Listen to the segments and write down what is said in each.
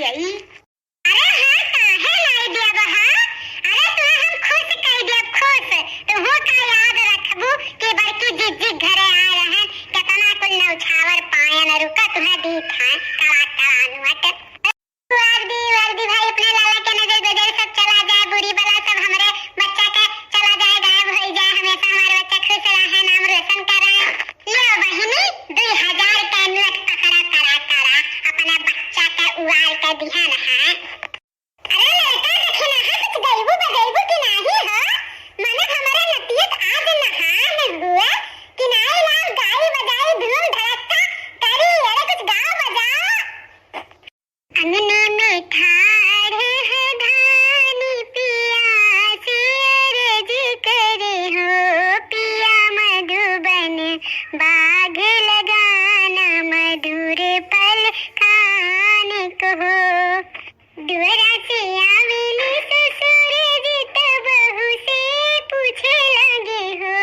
खियाई। अरे हाँ काहे लाई दिया बहा। अरे तू हम खुश कह दिया खुश तो हो का याद रखबू के बार तू जिज्जी घरे आ रहन कतना कुल नौछावर पायन रुका तुम्हें दिखाए कड़ा कड़ा अनुट वर्दी भाई अपने लाला के नजर बदल सब चला जाए बुरी बला सब हमरे बच्चा के चला जाए गायब हो जाए हमेशा हमारा बच्चा खुश रहे नाम रोशन करे। लो बहिनी 2000 का नोट पकड़ा करा करा अपना बच्चा के उड़ाल के दिया ना। अरे लड़का देखे ना है कुछ गईबू कि नहीं हो माने हमारा नतियत आज नहा हुआ कि नहीं लाल गाई बजाई धूम धड़का करी अरे कुछ गाओ बजाओ। अंगने में ठाड़ है धानी पिया सूरज करे हो पिया मधुबन बाग लगाना मधुर पल खाने को हो। दुअरा से आवेली ससुर जी तो बहू से पूछे लगे हो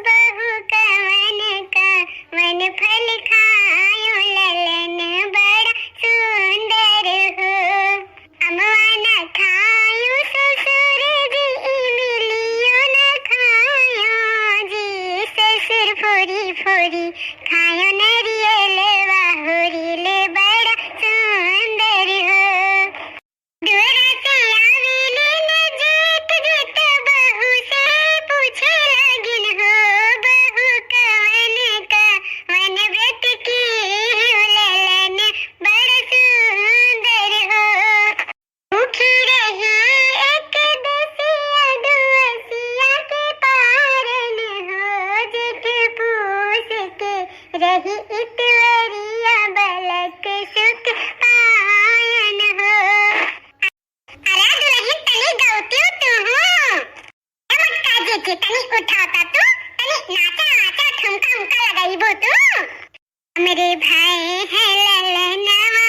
बहू कवन का वन फल खायो ललन बड़ा सुंदर हो। अमवा न खायो ससुर जी इमलियो न खायो जी ससुर फोरी फोरी खायो नरियल वाहुरीले बड़ा सुंदर हो। दुअरा से आवेली न जेठ जेठ बहू से पूछे लगिन हो बहू कवन का वन व्रत की ललन बड़ा सुंदर हो। भूखी रही एक दसिया दुअसिया के पारन हो जेठ पूस के रही इतवरिया बलक सुख पायन हो। अरे दुल्हन तनी गौती तू हो मटका जेठी तनी उठाता तू तनी नाचा नाचा ठुमका उमका लगाईबो तू। हमरे भाई है ललनवा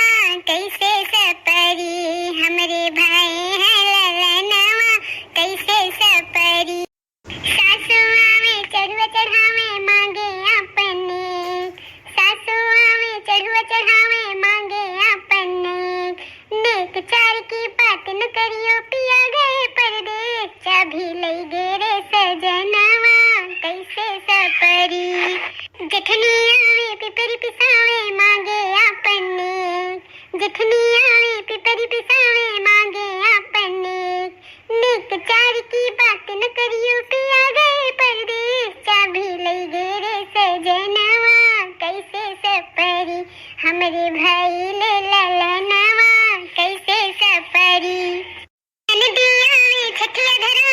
कैसे सपरी हमरे भाई है ललनवा कैसे सपरी। सासुआ में चढ़ुआ चढ़ावे मांगे अपने सासुआ में चढ़ुआ चढ़ावे मांगे अपने नेक चार की बात न करियो पिया गए परदेश चाभी ले गे रे सजनवा कैसे सपरी। जठनी आवे पिपरी पिसावे मांगे अपने जठनी आवे पिपरी पिसावे मांगे अपने नेक चार की बात न करियो पिया गए परदेश चाभी ले गे रे सजनवा कैसे सपरी हमरे भाई ले ललनवा कैसे सपरी। नदिया में छठिया धरा